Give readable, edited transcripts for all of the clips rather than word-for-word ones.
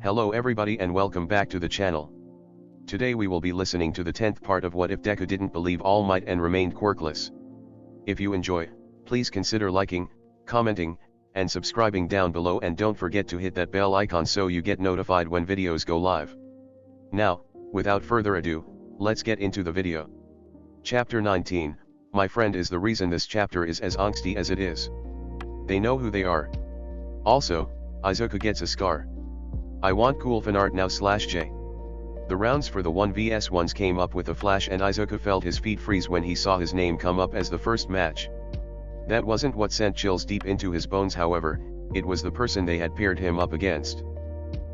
Hello everybody and welcome back to the channel. Today we will be listening to the 10th part of What If Deku Didn't Believe All Might and Remained Quirkless. If you enjoy, please consider liking, commenting, and subscribing down below, and don't forget to hit that bell icon so you get notified when videos go live. Now, without further ado, let's get into the video. Chapter 19, My Friend is the reason this chapter is as angsty as it is. They know who they are. Also, Izuku gets a scar. I want cool fanart now /J. The rounds for the 1vs1s came up with a flash and Izuku felt his feet freeze when he saw his name come up as the first match. That wasn't what sent chills deep into his bones, however, it was the person they had paired him up against.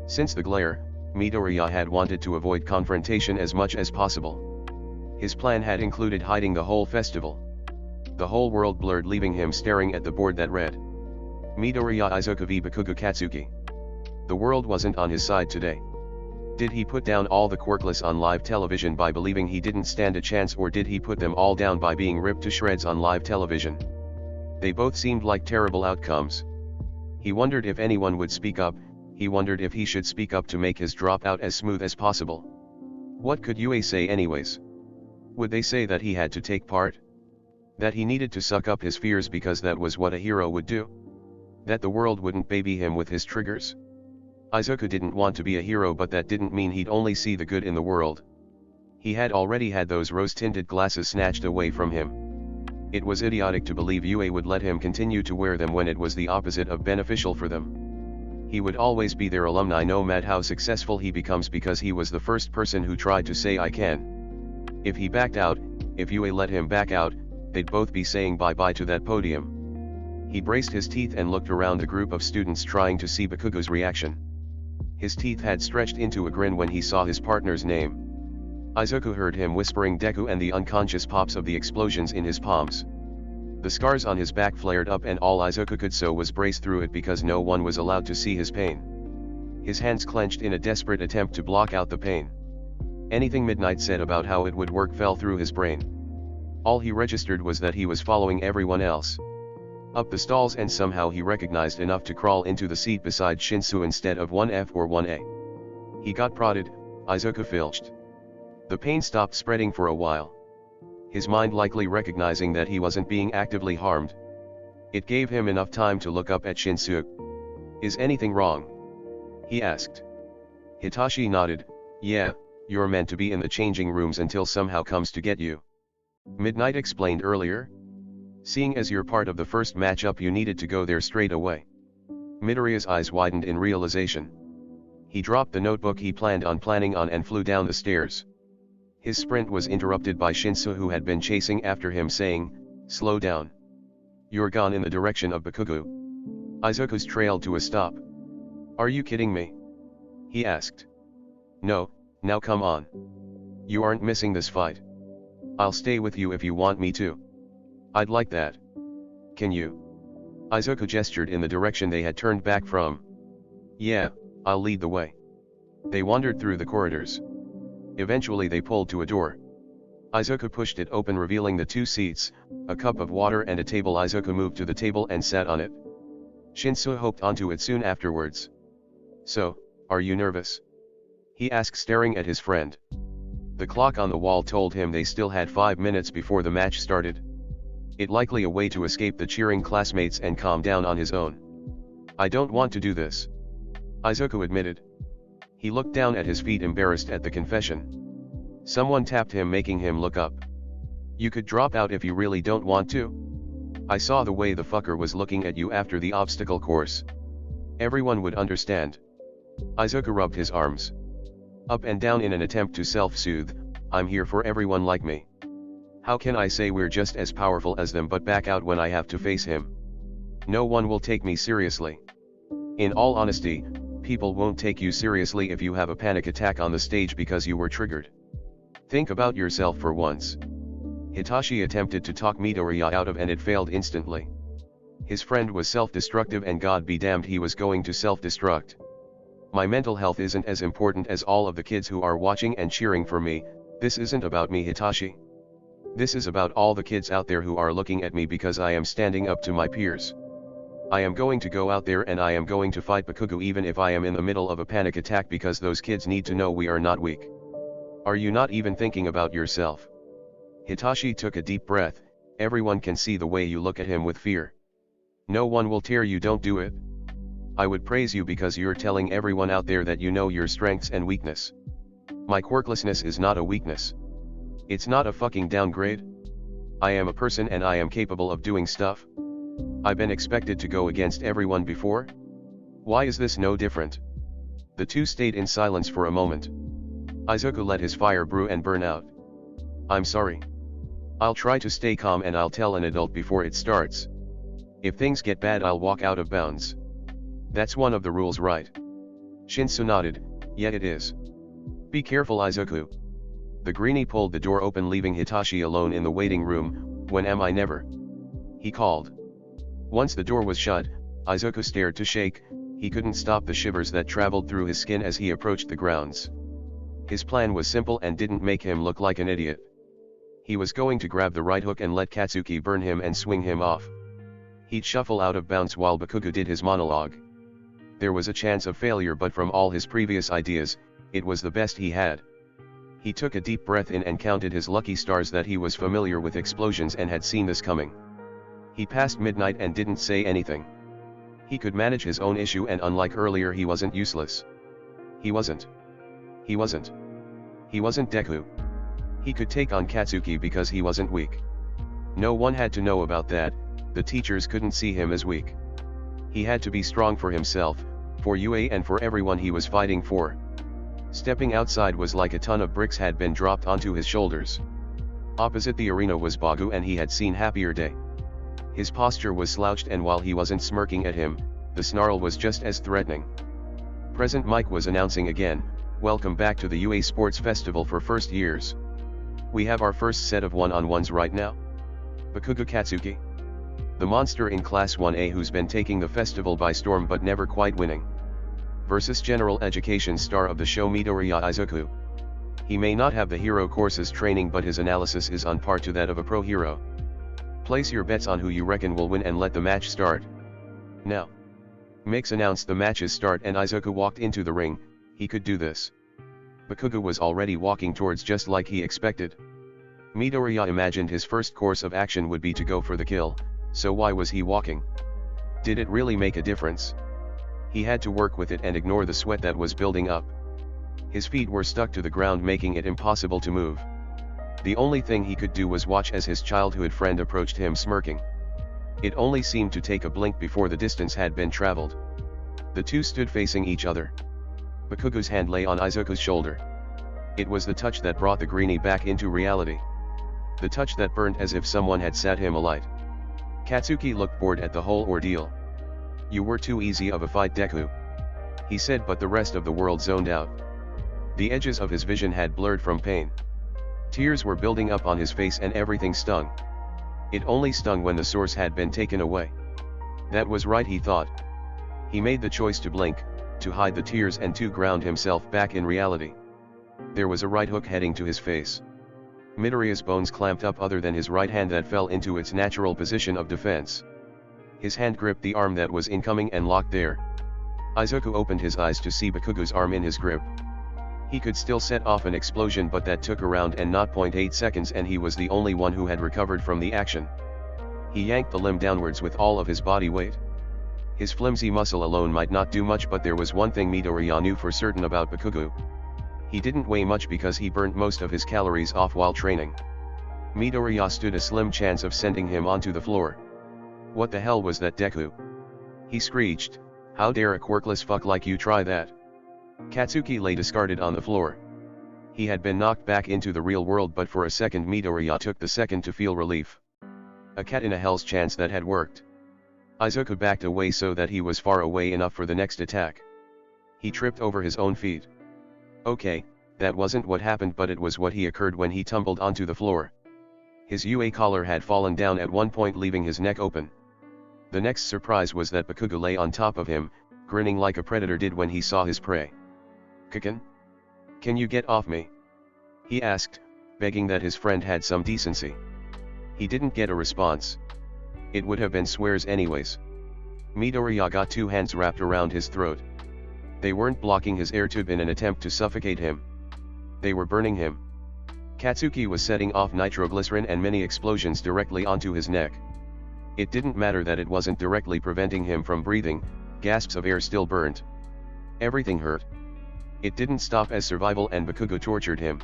Since the glare, Midoriya had wanted to avoid confrontation as much as possible. His plan had included hiding the whole festival. The whole world blurred, leaving him staring at the board that read Midoriya Izuku v Bakugo Katsuki. The world wasn't on his side today. Did he put down all the Quirkless on live television by believing he didn't stand a chance, or did he put them all down by being ripped to shreds on live television? They both seemed like terrible outcomes. He wondered if anyone would speak up. He wondered if he should speak up to make his drop out as smooth as possible. What could UA say anyways? Would they say that he had to take part? That he needed to suck up his fears because that was what a hero would do? That the world wouldn't baby him with his triggers? Izuku didn't want to be a hero, but that didn't mean he'd only see the good in the world. He had already had those rose-tinted glasses snatched away from him. It was idiotic to believe UA would let him continue to wear them when it was the opposite of beneficial for them. He would always be their alumni no matter how successful he becomes, because he was the first person who tried to say I can. If he backed out, if UA let him back out, they'd both be saying bye-bye to that podium. He braced his teeth and looked around the group of students trying to see Bakugo's reaction. His teeth had stretched into a grin when he saw his partner's name. Izuku heard him whispering Deku and the unconscious pops of the explosions in his palms. The scars on his back flared up, and all Izuku could so was brace through it because no one was allowed to see his pain. His hands clenched in a desperate attempt to block out the pain. Anything Midnight said about how it would work fell through his brain. All he registered was that he was following everyone else up the stalls, and somehow he recognized enough to crawl into the seat beside Shinsu instead of 1F or 1A. He got prodded, Izuku filched. The pain stopped spreading for a while. His mind likely recognizing that he wasn't being actively harmed. It gave him enough time to look up at Shinsu. Is anything wrong? He asked. Hitachi nodded. Yeah, you're meant to be in the changing rooms until somehow comes to get you. Midnight explained earlier. Seeing as you're part of the first matchup, you needed to go there straight away. Midoriya's eyes widened in realization. He dropped the notebook he planned on and flew down the stairs. His sprint was interrupted by Shinsu, who had been chasing after him, saying, "Slow down. You're gone in the direction of Bakugo." Izuku's trailed to a stop. "Are you kidding me?" he asked. "No, now come on. You aren't missing this fight. I'll stay with you if you want me to." "I'd like that. Can you?" Izuku gestured in the direction they had turned back from. "Yeah, I'll lead the way." They wandered through the corridors. Eventually they pulled to a door. Izuku pushed it open, revealing the two seats, a cup of water and a table. Izuku moved to the table and sat on it. Shinsu hopped onto it soon afterwards. "So, are you nervous?" he asked, staring at his friend. The clock on the wall told him they still had 5 minutes before the match started. It likely a way to escape the cheering classmates and calm down on his own. "I don't want to do this," Izuku admitted. He looked down at his feet, embarrassed at the confession. Someone tapped him, making him look up. "You could drop out if you really don't want to. I saw the way the fucker was looking at you after the obstacle course. Everyone would understand." Izuku rubbed his arms up and down in an attempt to self-soothe. "I'm here for everyone like me. How can I say we're just as powerful as them but back out when I have to face him? No one will take me seriously. In all honesty, people won't take you seriously if you have a panic attack on the stage because you were triggered. Think about yourself for once." Hitachi attempted to talk Midoriya out of, and it failed instantly. His friend was self-destructive, and God be damned he was going to self-destruct. "My mental health isn't as important as all of the kids who are watching and cheering for me. This isn't about me, Hitachi. This is about all the kids out there who are looking at me because I am standing up to my peers. I am going to go out there and I am going to fight Bakugo even if I am in the middle of a panic attack because those kids need to know we are not weak. Are you not even thinking about yourself? Hitachi took a deep breath. Everyone can see the way you look at him with fear. No one will tear you, don't do it. I would praise you because you're telling everyone out there that you know your strengths and weakness. My quirklessness is not a weakness. It's not a fucking downgrade. I am a person and I am capable of doing stuff. I've been expected to go against everyone before. Why is this no different? The two stayed in silence for a moment. Izuku let his fire brew and burn out. I'm sorry. I'll try to stay calm and I'll tell an adult before it starts. If things get bad I'll walk out of bounds. That's one of the rules, right? Shinsu nodded. Yeah, it is. Be careful, Izuku. The greenie pulled the door open, leaving Hitachi alone in the waiting room. When am I never? He called. Once the door was shut, Izuku stared to shake. He couldn't stop the shivers that traveled through his skin as he approached the grounds. His plan was simple and didn't make him look like an idiot. He was going to grab the right hook and let Katsuki burn him and swing him off. He'd shuffle out of bounds while Bakugo did his monologue. There was a chance of failure, but from all his previous ideas, it was the best he had. He took a deep breath in and counted his lucky stars that he was familiar with explosions and had seen this coming. He passed midnight and didn't say anything. He could manage his own issue, and unlike earlier, he wasn't useless. He wasn't Deku. He could take on Katsuki because he wasn't weak. No one had to know about that. The teachers couldn't see him as weak. He had to be strong for himself, for UA and for everyone he was fighting for. Stepping outside was like a ton of bricks had been dropped onto his shoulders. Opposite the arena was Bagu, and he had seen happier day. His posture was slouched, and while he wasn't smirking at him, the snarl was just as threatening. Present Mike was announcing again, welcome back to the UA Sports Festival for first years. We have our first set of one-on-ones right now. Bakugo Katsuki. The monster in Class 1A who's been taking the festival by storm but never quite winning. Versus general education star of the show Midoriya Izuku. He may not have the hero courses training, but his analysis is on par to that of a pro hero. Place your bets on who you reckon will win and let the match start. Now. Mix announced the match's start and Izuku walked into the ring. He could do this. Bakugo was already walking towards, just like he expected. Midoriya imagined his first course of action would be to go for the kill, so why was he walking? Did it really make a difference? He had to work with it and ignore the sweat that was building up. His feet were stuck to the ground, making it impossible to move. The only thing he could do was watch as his childhood friend approached him smirking. It only seemed to take a blink before the distance had been traveled. The two stood facing each other. Bakugo's hand lay on Izuku's shoulder. It was the touch that brought the greenie back into reality. The touch that burned as if someone had sat him alight. Katsuki looked bored at the whole ordeal. You were too easy of a fight, Deku. He said, but the rest of the world zoned out. The edges of his vision had blurred from pain. Tears were building up on his face and everything stung. It only stung when the source had been taken away. That was right, he thought. He made the choice to blink, to hide the tears and to ground himself back in reality. There was a right hook heading to his face. Midoriya's bones clamped up other than his right hand that fell into its natural position of defense. His hand gripped the arm that was incoming and locked there. Izuku opened his eyes to see Bakugo's arm in his grip. He could still set off an explosion, but that took around and not 0.8 seconds, and he was the only one who had recovered from the action. He yanked the limb downwards with all of his body weight. His flimsy muscle alone might not do much, but there was one thing Midoriya knew for certain about Bakugo. He didn't weigh much because he burnt most of his calories off while training. Midoriya stood a slim chance of sending him onto the floor. What the hell was that, Deku? He screeched. How dare a quirkless fuck like you try that? Katsuki lay discarded on the floor. He had been knocked back into the real world, but for a second Midoriya took the second to feel relief. A cat in a hell's chance that had worked. Izuku backed away so that he was far away enough for the next attack. He tripped over his own feet. Okay, that wasn't what happened, but it was what he occurred when he tumbled onto the floor. His UA collar had fallen down at one point, leaving his neck open. The next surprise was that Bakugo lay on top of him, grinning like a predator did when he saw his prey. Kaken? Can you get off me? He asked, begging that his friend had some decency. He didn't get a response. It would have been swears anyways. Midoriya got two hands wrapped around his throat. They weren't blocking his air tube in an attempt to suffocate him. They were burning him. Katsuki was setting off nitroglycerin and many explosions directly onto his neck. It didn't matter that it wasn't directly preventing him from breathing, gasps of air still burned. Everything hurt. It didn't stop as survival and Bakugo tortured him.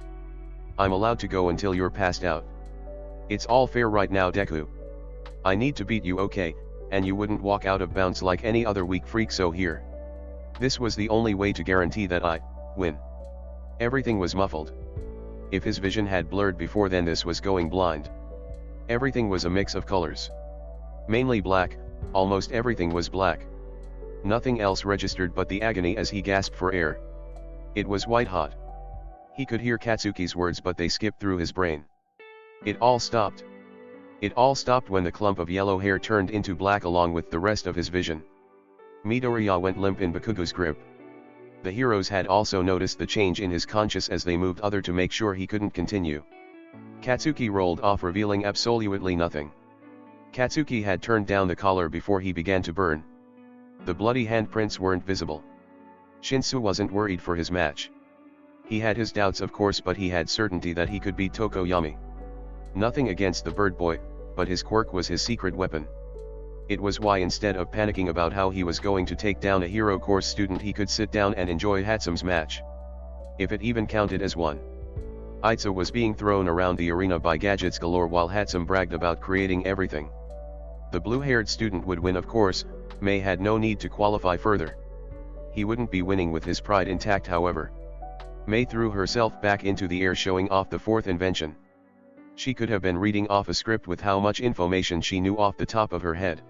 I'm allowed to go until you're passed out. It's all fair right now, Deku. I need to beat you, okay, and you wouldn't walk out of bounds like any other weak freak, so here. This was the only way to guarantee that I win. Everything was muffled. If his vision had blurred before then, this was going blind. Everything was a mix of colors. Mainly black, almost everything was black. Nothing else registered but the agony as he gasped for air. It was white hot. He could hear Katsuki's words, but they skipped through his brain. It all stopped. It all stopped when the clump of yellow hair turned into black along with the rest of his vision. Midoriya went limp in Bakugo's grip. The heroes had also noticed the change in his conscience as they moved other to make sure he couldn't continue. Katsuki rolled off, revealing absolutely nothing. Katsuki had turned down the collar before he began to burn. The bloody handprints weren't visible. Shinsu wasn't worried for his match. He had his doubts, of course, but he had certainty that he could beat Tokoyami. Nothing against the bird boy, but his quirk was his secret weapon. It was why, instead of panicking about how he was going to take down a hero course student, he could sit down and enjoy Hatsume's match. If it even counted as one. Itza was being thrown around the arena by gadgets galore while Hatsume bragged about creating everything. The blue-haired student would win, of course. Mei had no need to qualify further. He wouldn't be winning with his pride intact, however. Mei threw herself back into the air, showing off the fourth invention. She could have been reading off a script with how much information she knew off the top of her head.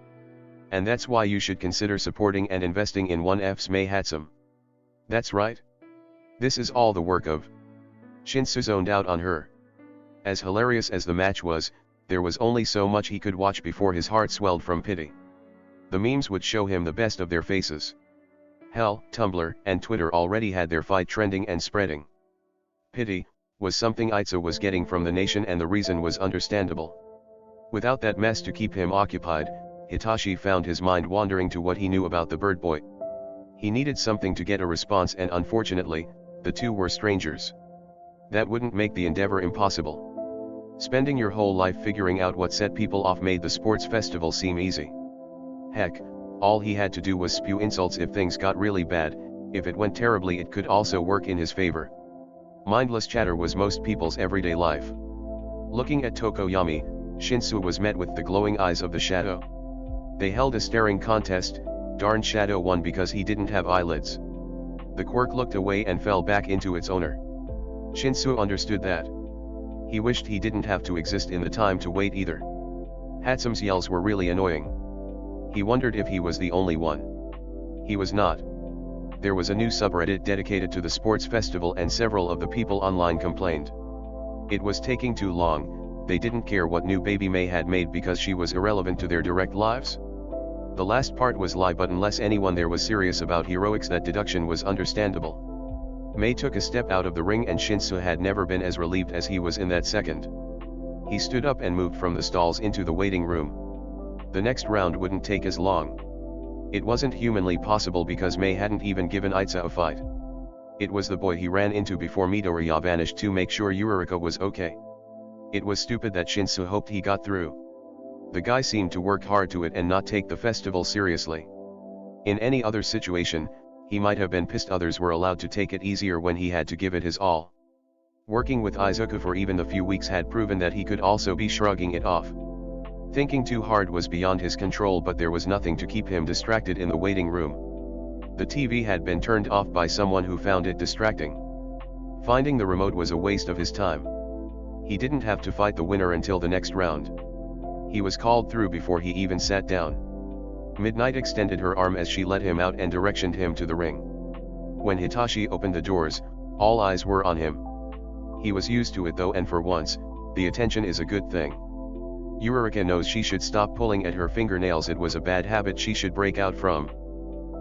And that's why you should consider supporting and investing in 1F's Mei Hatsume. That's right. This is all the work of. Shinsu zoned out on her. As hilarious as the match was, there was only so much he could watch before his heart swelled from pity. The memes would show him the best of their faces. Hell, Tumblr and Twitter already had their fight trending and spreading. Pity was something Itza was getting from the nation, and the reason was understandable. Without that mess to keep him occupied, Hitachi found his mind wandering to what he knew about the bird boy. He needed something to get a response, and unfortunately, the two were strangers. That wouldn't make the endeavor impossible. Spending your whole life figuring out what set people off made the sports festival seem easy. Heck, all he had to do was spew insults if things got really bad. If it went terribly, it could also work in his favor. Mindless chatter was most people's everyday life. Looking at Tokoyami, Shinsu was met with the glowing eyes of the shadow. They held a staring contest. Darn Shadow won because he didn't have eyelids. The quirk looked away and fell back into its owner. Shinsu understood that. He wished he didn't have to exist in the time to wait either. Hatsume's yells were really annoying. He wondered if he was the only one. He was not. There was a new subreddit dedicated to the sports festival, and several of the people online complained. It was taking too long. They didn't care what new baby Mei had made because she was irrelevant to their direct lives. The last part was lie, but unless anyone there was serious about heroics, that deduction was understandable. Mei took a step out of the ring, and Shinsu had never been as relieved as he was in that second. He stood up and moved from the stalls into the waiting room. The next round wouldn't take as long. It wasn't humanly possible because Mei hadn't even given Itza a fight. It was the boy he ran into before Midoriya vanished to make sure Yurika was okay. It was stupid that Shinsu hoped he got through. The guy seemed to work hard to it and not take the festival seriously. In any other situation, he might have been pissed others were allowed to take it easier when he had to give it his all. Working with Izuku for even the few weeks had proven that he could also be shrugging it off. Thinking too hard was beyond his control, but there was nothing to keep him distracted in the waiting room. The TV had been turned off by someone who found it distracting. Finding the remote was a waste of his time. He didn't have to fight the winner until the next round. He was called through before he even sat down. Midnight extended her arm as she led him out and directioned him to the ring. When Hitachi opened the doors, all eyes were on him. He was used to it though, and for once, the attention is a good thing. Yurika knows she should stop pulling at her fingernails. It was a bad habit she should break out from.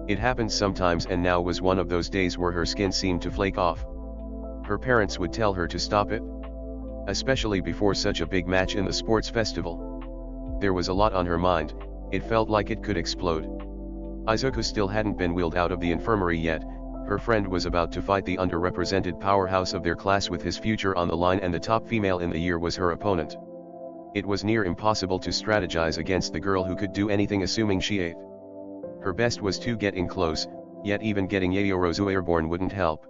It happens sometimes, and now was one of those days where her skin seemed to flake off. Her parents would tell her to stop it. Especially before such a big match in the sports festival. There was a lot on her mind. It felt like it could explode. Izuku still hadn't been wheeled out of the infirmary yet. Her friend was about to fight the underrepresented powerhouse of their class with his future on the line, and the top female in the year was her opponent. It was near impossible to strategize against the girl who could do anything assuming she ate. Her best was to get in close, yet even getting Yayorozu airborne wouldn't help.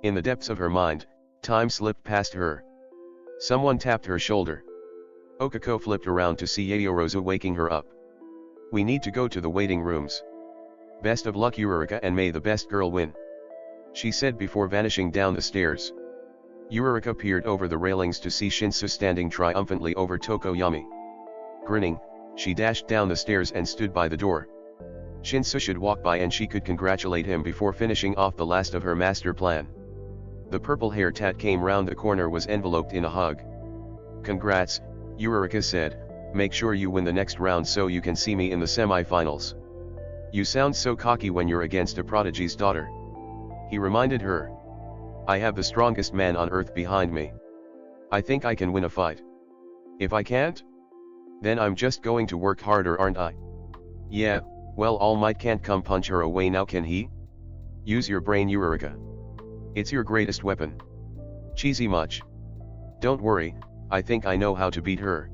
In the depths of her mind, time slipped past her. Someone tapped her shoulder. Okako flipped around to see Yayorozu waking her up. "We need to go to the waiting rooms. Best of luck, Eureka, and may the best girl win," she said before vanishing down the stairs. Eureka peered over the railings to see Shinsu standing triumphantly over Tokoyami. Grinning, she dashed down the stairs and stood by the door. Shinsu should walk by and she could congratulate him before finishing off the last of her master plan. The purple hair tat came round the corner was enveloped in a hug. "Congrats," Eureka said, "make sure you win the next round so you can see me in the semi-finals. You sound so cocky when you're against a prodigy's daughter," he reminded her. "I have the strongest man on earth behind me. I think I can win a fight. If I can't, then I'm just going to work harder, aren't I?" "Yeah, well, All Might can't come punch her away now, can he? Use your brain, Eureka. It's your greatest weapon." "Cheesy much. Don't worry, I think I know how to beat her.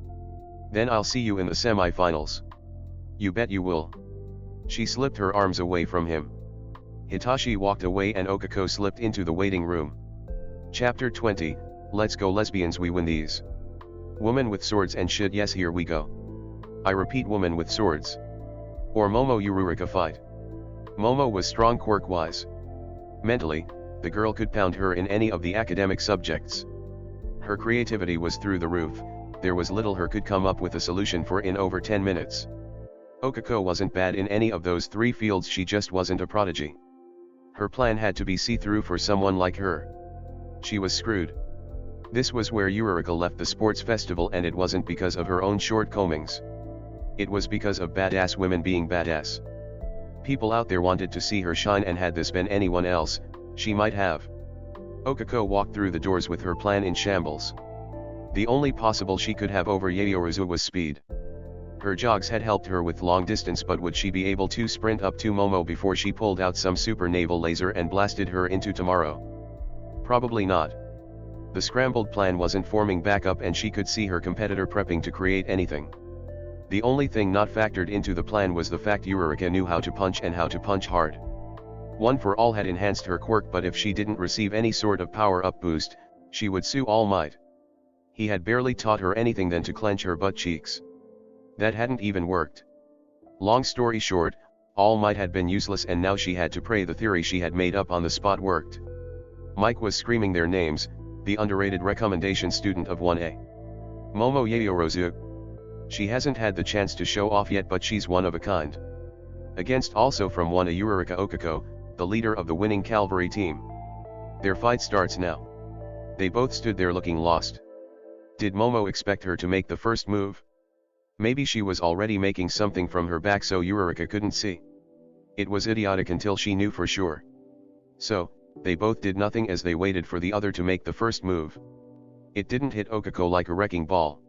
Then I'll see you in the semi-finals." "You bet you will." She slipped her arms away from him. Hitachi walked away and Okako slipped into the waiting room. Chapter 20, Let's go lesbians, we win these. Woman with swords and shit, yes, here we go. I repeat, woman with swords. Or Momo Eureka fight. Momo was strong quirk-wise. Mentally, the girl could pound her in any of the academic subjects. Her creativity was through the roof, there was little her could come up with a solution for in over 10 minutes. Okako wasn't bad in any of those three fields, she just wasn't a prodigy. Her plan had to be see-through for someone like her. She was screwed. This was where Eureka left the sports festival, and it wasn't because of her own shortcomings. It was because of badass women being badass. People out there wanted to see her shine, and had this been anyone else, she might have. Okako walked through the doors with her plan in shambles. The only possible she could have over Yayorozu was speed. Her jogs had helped her with long distance, but would she be able to sprint up to Momo before she pulled out some super naval laser and blasted her into tomorrow? Probably not. The scrambled plan wasn't forming back up, and she could see her competitor prepping to create anything. The only thing not factored into the plan was the fact Eureka knew how to punch, and how to punch hard. One for All had enhanced her quirk, but if she didn't receive any sort of power-up boost, she would sue All Might. He had barely taught her anything than to clench her butt cheeks. That hadn't even worked. Long story short, All Might had been useless, and now she had to pray the theory she had made up on the spot worked. Mike was screaming their names, the underrated recommendation student of 1A. Momo Yayorozu. She hasn't had the chance to show off yet, but she's one of a kind. Against also from 1A Eureka Okako, the leader of the winning cavalry team. Their fight starts now. They both stood there looking lost. Did Momo expect her to make the first move? Maybe she was already making something from her back so Eureka couldn't see. It was idiotic until she knew for sure. So, they both did nothing as they waited for the other to make the first move. It didn't hit Okako like a wrecking ball.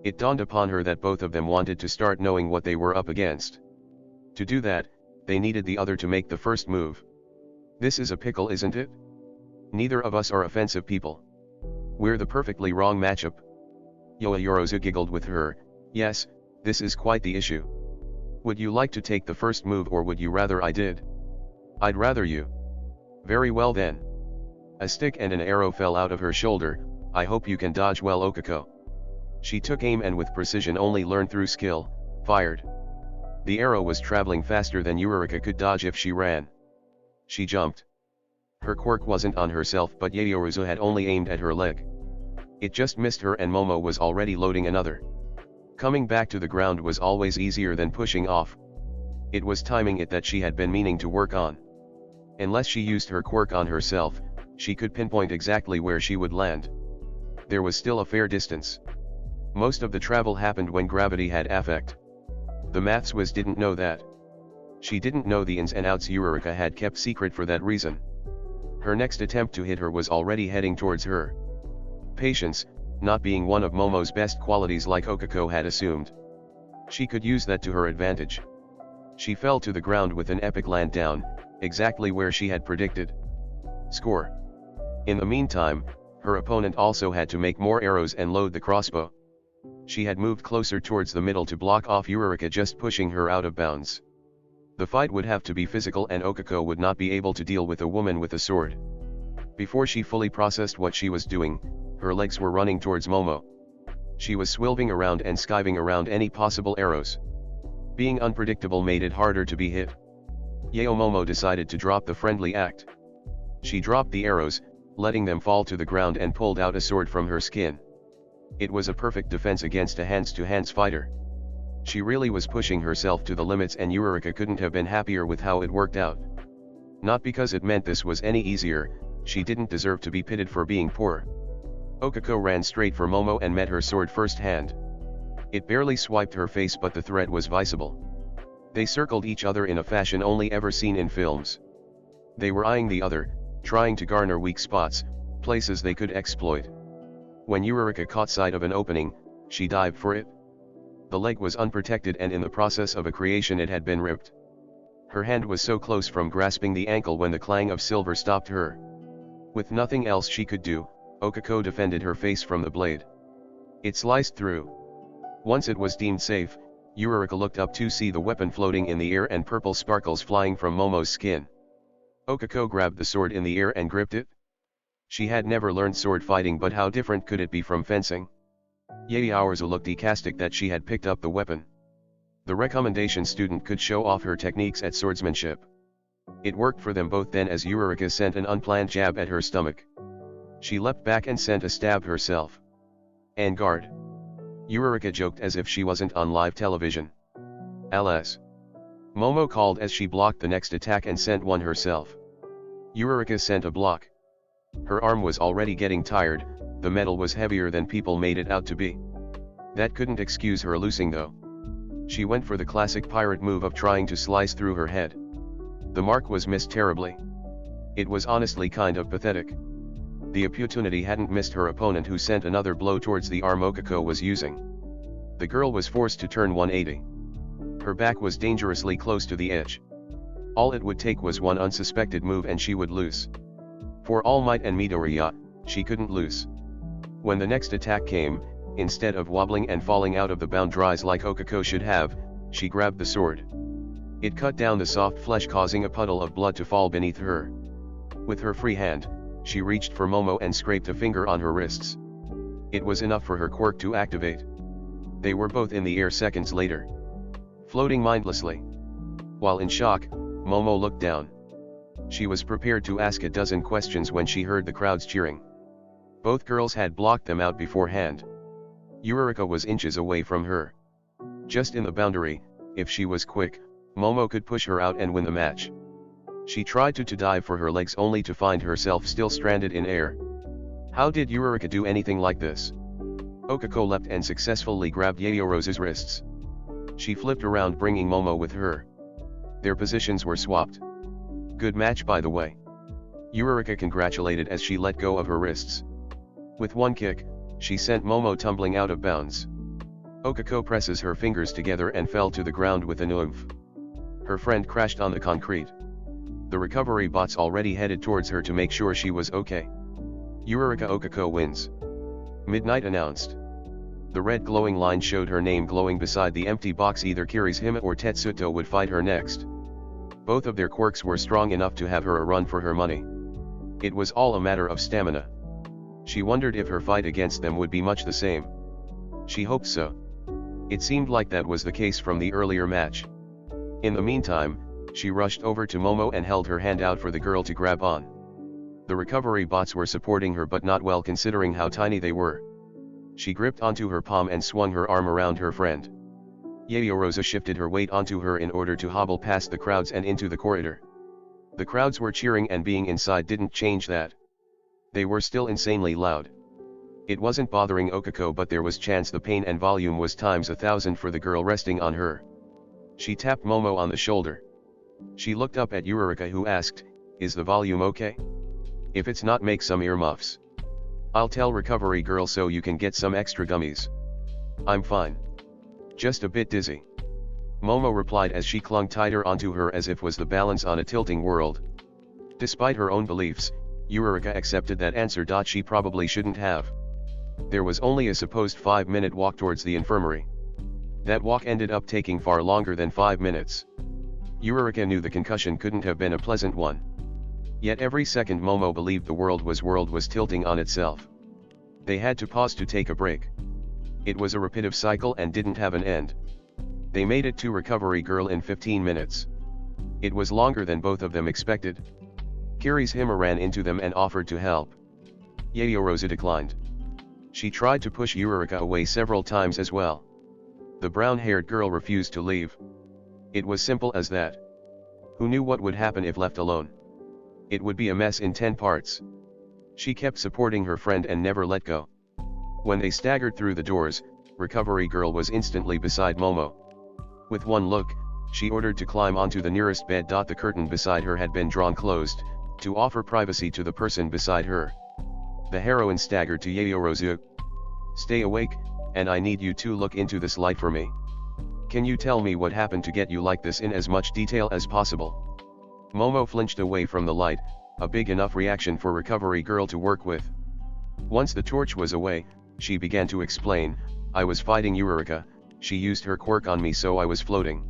It dawned upon her that both of them wanted to start knowing what they were up against. To do that, they needed the other to make the first move. This is a pickle, isn't it? Neither of us are offensive people. We're the perfectly wrong matchup. Yayorozu giggled with her. Yes, this is quite the issue. Would you like to take the first move, or would you rather I did? I'd rather you. Very well then. A stick and an arrow fell out of her shoulder. I hope you can dodge well, Okako. She took aim and with precision only learned through skill, fired. The arrow was traveling faster than Eureka could dodge if she ran. She jumped. Her quirk wasn't on herself, but Yayorozu had only aimed at her leg. It just missed her, and Momo was already loading another. Coming back to the ground was always easier than pushing off. It was timing it that she had been meaning to work on. Unless she used her quirk on herself, she could pinpoint exactly where she would land. There was still a fair distance. Most of the travel happened when gravity had effect. The maths whiz didn't know that. She didn't know the ins and outs Eureka had kept secret for that reason. Her next attempt to hit her was already heading towards her. Patience, not being one of Momo's best qualities like Okako had assumed. She could use that to her advantage. She fell to the ground with an epic land down, exactly where she had predicted. Score. In the meantime, her opponent also had to make more arrows and load the crossbow. She had moved closer towards the middle to block off Eureka, just pushing her out of bounds. The fight would have to be physical and Okako would not be able to deal with a woman with a sword. Before she fully processed what she was doing, her legs were running towards Momo. She was swiving around and skiving around any possible arrows. Being unpredictable made it harder to be hit. Yeo Momo decided to drop the friendly act. She dropped the arrows, letting them fall to the ground, and pulled out a sword from her skin. It was a perfect defense against a hands-to-hands fighter. She really was pushing herself to the limits, and Eureka couldn't have been happier with how it worked out. Not because it meant this was any easier, she didn't deserve to be pitted for being poor. Okako ran straight for Momo and met her sword firsthand. It barely swiped her face, but the threat was visible. They circled each other in a fashion only ever seen in films. They were eyeing the other, trying to garner weak spots, places they could exploit. When Eureka caught sight of an opening, she dived for it. The leg was unprotected, and in the process of a creation it had been ripped. Her hand was so close from grasping the ankle when the clang of silver stopped her. With nothing else she could do, Okako defended her face from the blade. It sliced through. Once it was deemed safe, Eureka looked up to see the weapon floating in the air and purple sparkles flying from Momo's skin. Okako grabbed the sword in the air and gripped it. She had never learned sword fighting, but how different could it be from fencing? Yaoyaorazu looked ecstatic that she had picked up the weapon. The recommendation student could show off her techniques at swordsmanship. It worked for them both then, as Eureka sent an unplanned jab at her stomach. She leapt back and sent a stab herself. "En garde." Eureka joked as if she wasn't on live television. "Alas." Momo called as she blocked the next attack and sent one herself. Eureka sent a block. Her arm was already getting tired, the metal was heavier than people made it out to be. That couldn't excuse her losing though. She went for the classic pirate move of trying to slice through her head. The mark was missed terribly. It was honestly kind of pathetic. The opportunity hadn't missed her opponent, who sent another blow towards the arm Okako was using. The girl was forced to turn 180. Her back was dangerously close to the edge. All it would take was one unsuspected move and she would lose. For all might and Midoriya, she couldn't lose. When the next attack came, instead of wobbling and falling out of the boundaries like Okako should have, she grabbed the sword. It cut down the soft flesh, causing a puddle of blood to fall beneath her. With her free hand, she reached for Momo and scraped a finger on her wrists. It was enough for her quirk to activate. They were both in the air seconds later, floating mindlessly. While in shock, Momo looked down. She was prepared to ask a dozen questions when she heard the crowds cheering. Both girls had blocked them out beforehand. Eureka was inches away from her. Just in the boundary, if she was quick, Momo could push her out and win the match. She tried to dive for her legs only to find herself still stranded in air. How did Eureka do anything like this? Okako leapt and successfully grabbed Yaoyaorazu's wrists. She flipped around, bringing Momo with her. Their positions were swapped. Good match, by the way. Eureka congratulated as she let go of her wrists. With one kick, she sent Momo tumbling out of bounds. Okako presses her fingers together and fell to the ground with an oomph. Her friend crashed on the concrete. The recovery bots already headed towards her to make sure she was okay. Eureka Okako wins. Midnight announced. The red glowing line showed her name glowing beside the empty box. Either Kirishima or Tetsuto would fight her next. Both of their quirks were strong enough to have her a run for her money. It was all a matter of stamina. She wondered if her fight against them would be much the same. She hoped so. It seemed like that was the case from the earlier match. In the meantime, she rushed over to Momo and held her hand out for the girl to grab on. The recovery bots were supporting her, but not well considering how tiny they were. She gripped onto her palm and swung her arm around her friend. Yaoyaorazu shifted her weight onto her in order to hobble past the crowds and into the corridor. The crowds were cheering, and being inside didn't change that. They were still insanely loud. It wasn't bothering Okako, but there was chance the pain and volume was times 1,000 for the girl resting on her. She tapped Momo on the shoulder. She looked up at Eureka, who asked, "Is the volume okay? If it's not, make some earmuffs. I'll tell recovery girl so you can get some extra gummies." "I'm fine. Just a bit dizzy." Momo replied as she clung tighter onto her as if was the balance on a tilting world. Despite her own beliefs, Eureka accepted that answer. She probably shouldn't have. There was only a supposed 5-minute walk towards the infirmary. That walk ended up taking far longer than 5 minutes. Eureka knew the concussion couldn't have been a pleasant one. Yet every second Momo believed the world was tilting on itself. They had to pause to take a break. It was a repetitive cycle and didn't have an end. They made it to Recovery Girl in 15 minutes. It was longer than both of them expected. Kirishima ran into them and offered to help. Yaoyorozu declined. She tried to push Eureka away several times as well. The brown-haired girl refused to leave. It was simple as that. Who knew what would happen if left alone? It would be a mess in 10 parts. She kept supporting her friend and never let go. When they staggered through the doors, Recovery Girl was instantly beside Momo. With one look, she ordered to climb onto the nearest bed. The curtain beside her had been drawn closed, to offer privacy to the person beside her. The heroine staggered to Yaoyorozu. "Stay awake, and I need you to look into this light for me. Can you tell me what happened to get you like this in as much detail as possible?" Momo flinched away from the light, a big enough reaction for Recovery Girl to work with. Once the torch was away, she began to explain, "I was fighting Eureka, she used her quirk on me so I was floating.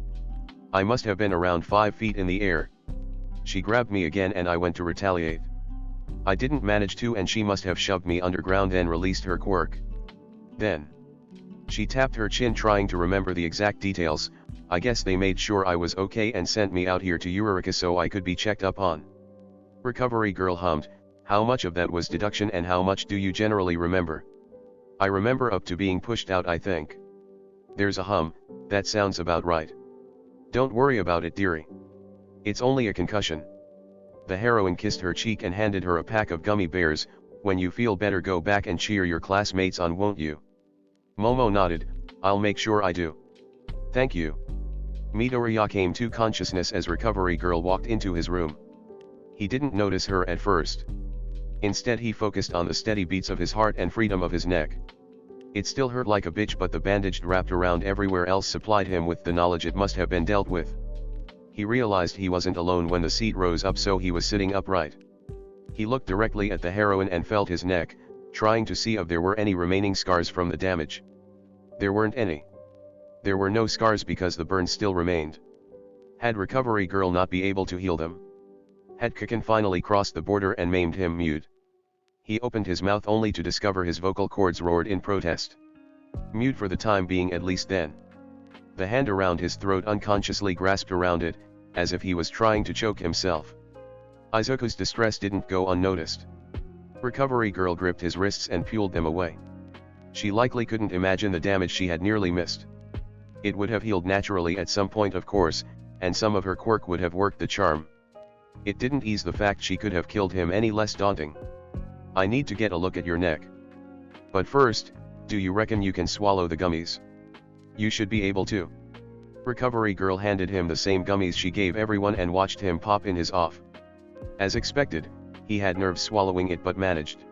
I must have been around 5 feet in the air. She grabbed me again and I went to retaliate. I didn't manage to and she must have shoved me underground then released her quirk. Then." She tapped her chin trying to remember the exact details. "I guess they made sure I was okay and sent me out here to Eureka so I could be checked up on." Recovery Girl hummed, "How much of that was deduction and how much do you generally remember?" "I remember up to being pushed out, I think." "There's a hum, that sounds about right. Don't worry about it, dearie. It's only a concussion." The heroine kissed her cheek and handed her a pack of gummy bears. "When you feel better go back and cheer your classmates on, won't you?" Momo nodded, "I'll make sure I do." "Thank you." Midoriya came to consciousness as Recovery Girl walked into his room. He didn't notice her at first. Instead he focused on the steady beats of his heart and freedom of his neck. It still hurt like a bitch, but the bandage wrapped around everywhere else supplied him with the knowledge it must have been dealt with. He realized he wasn't alone when the seat rose up, so he was sitting upright. He looked directly at the heroine and felt his neck, trying to see if there were any remaining scars from the damage. There weren't any. There were no scars because the burn still remained. Had Recovery Girl not be able to heal them? Had Kiken finally crossed the border and maimed him mute? He opened his mouth only to discover his vocal cords roared in protest. Mute for the time being, at least then. The hand around his throat unconsciously grasped around it, as if he was trying to choke himself. Izuku's distress didn't go unnoticed. Recovery Girl gripped his wrists and pulled them away. She likely couldn't imagine the damage she had nearly missed. It would have healed naturally at some point, of course, and some of her quirk would have worked the charm. It didn't ease the fact she could have killed him any less daunting. "I need to get a look at your neck. But first, do you reckon you can swallow the gummies?" "You should be able to." Recovery Girl handed him the same gummies she gave everyone and watched him pop in his off. As expected, he had nerves swallowing it but managed.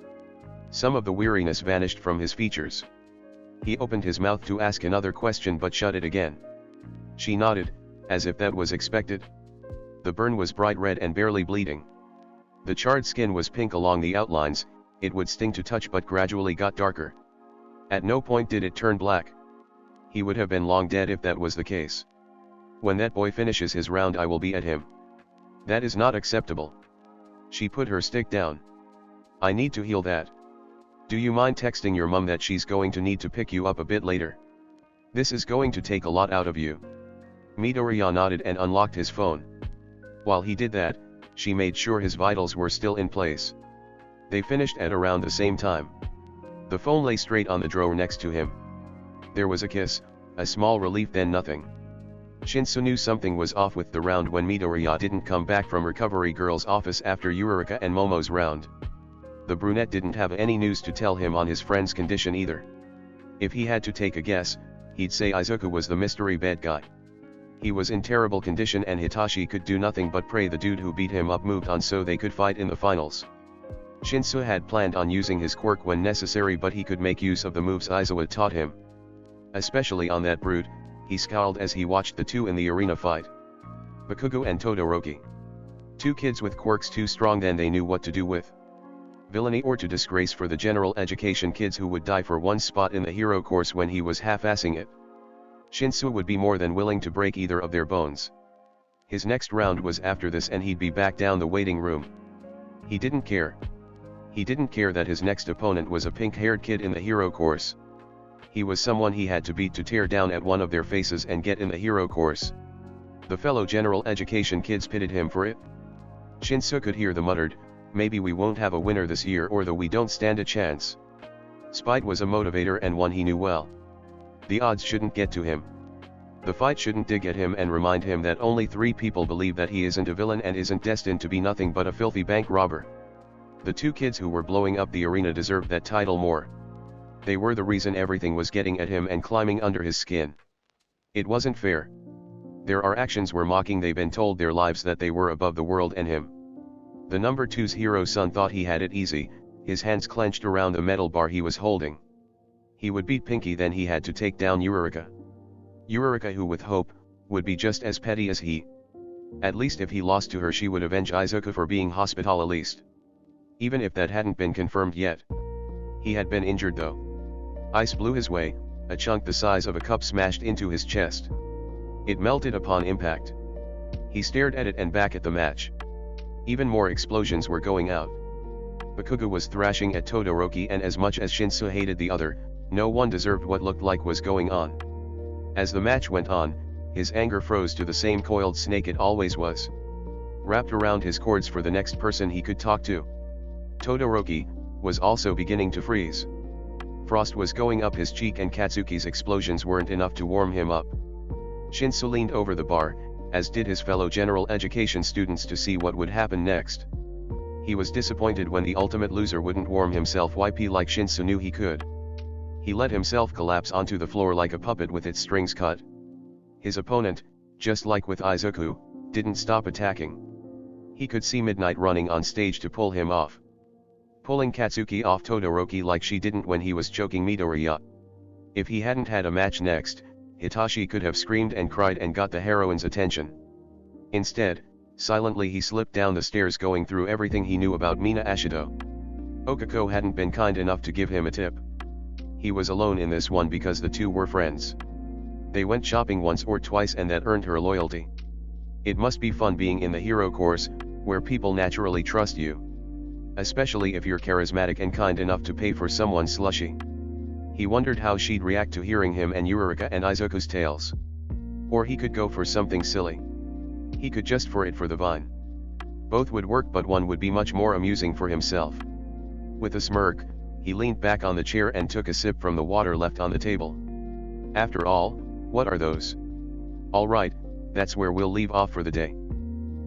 Some of the weariness vanished from his features. He opened his mouth to ask another question but shut it again. She nodded, as if that was expected. The burn was bright red and barely bleeding. The charred skin was pink along the outlines. It would sting to touch but gradually got darker. At no point did it turn black. He would have been long dead if that was the case. "When that boy finishes his round I will be at him. That is not acceptable." She put her stick down. "I need to heal that. Do you mind texting your mum that she's going to need to pick you up a bit later? This is going to take a lot out of you." Midoriya nodded and unlocked his phone. While he did that, she made sure his vitals were still in place. They finished at around the same time. The phone lay straight on the drawer next to him. There was a kiss, a small relief, then nothing. Shinsu knew something was off with the round when Midoriya didn't come back from Recovery Girl's office after Eureka and Momo's round. The brunette didn't have any news to tell him on his friend's condition either. If he had to take a guess, he'd say Izuku was the mystery bad guy. He was in terrible condition and Hitachi could do nothing but pray the dude who beat him up moved on so they could fight in the finals. Shinsu had planned on using his quirk when necessary, but he could make use of the moves Aizawa taught him. Especially on that brute, He scowled as he watched the two in the arena fight. Bakugo and Todoroki. Two kids with quirks too strong than they knew what to do with. Villainy or to disgrace for the general education kids who would die for one spot in the hero course when he was half-assing it. Shinsu would be more than willing to break either of their bones. His next round was after this and he'd be back down the waiting room. He didn't care. He didn't care that his next opponent was a pink-haired kid in the hero course. He was someone he had to beat to tear down at one of their faces and get in the hero course. The fellow general education kids pitted him for it. Shinsu could hear the muttered, "Maybe we won't have a winner this year or though we don't stand a chance." Spite was a motivator and one he knew well. The odds shouldn't get to him. The fight shouldn't dig at him and remind him that only 3 people believe that he isn't a villain and isn't destined to be nothing but a filthy bank robber. The 2 kids who were blowing up the arena deserved that title more. They were the reason everything was getting at him and climbing under his skin. It wasn't fair. Their actions were mocking. They'd been told their lives that they were above the world and him. The number 2's hero son thought he had it easy, his hands clenched around the metal bar he was holding. He would beat Pinky, then he had to take down Eureka. Eureka, who with hope, would be just as petty as he. At least if he lost to her she would avenge Izuku for being hospitalized. Even if that hadn't been confirmed yet. He had been injured though. Ice blew his way, a chunk the size of a cup smashed into his chest. It melted upon impact. He stared at it and back at the match. Even more explosions were going out. Bakugo was thrashing at Todoroki, and as much as Shinsu hated the other, no one deserved what looked like was going on. As the match went on, his anger froze to the same coiled snake it always was. Wrapped around his cords for the next person he could talk to. Todoroki was also beginning to freeze. Frost was going up his cheek and Katsuki's explosions weren't enough to warm him up. Shinsu leaned over the bar, as did his fellow general education students, to see what would happen next. He was disappointed when the ultimate loser wouldn't warm himself YP like Shinsu knew he could. He let himself collapse onto the floor like a puppet with its strings cut. His opponent, just like with Izuku, didn't stop attacking. He could see Midnight running on stage to pull him off. Pulling Katsuki off Todoroki like she didn't when he was choking Midoriya. If he hadn't had a match next, Hitachi could have screamed and cried and got the heroine's attention. Instead, silently he slipped down the stairs, going through everything he knew about Mina Ashido. Okako hadn't been kind enough to give him a tip. He was alone in this one because the two were friends. They went shopping once or twice and that earned her loyalty. It must be fun being in the hero course, where people naturally trust you. Especially if you're charismatic and kind enough to pay for someone's slushy. He wondered how she'd react to hearing him and Eureka and Izuku's tales. Or he could go for something silly. He could just for the vine. Both would work, but one would be much more amusing for himself. With a smirk, he leaned back on the chair and took a sip from the water left on the table. After all, what are those? Alright, that's where we'll leave off for the day.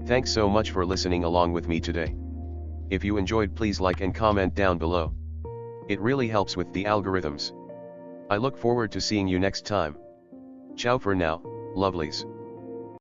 Thanks so much for listening along with me today. If you enjoyed, please like and comment down below. It really helps with the algorithms. I look forward to seeing you next time. Ciao for now, lovelies.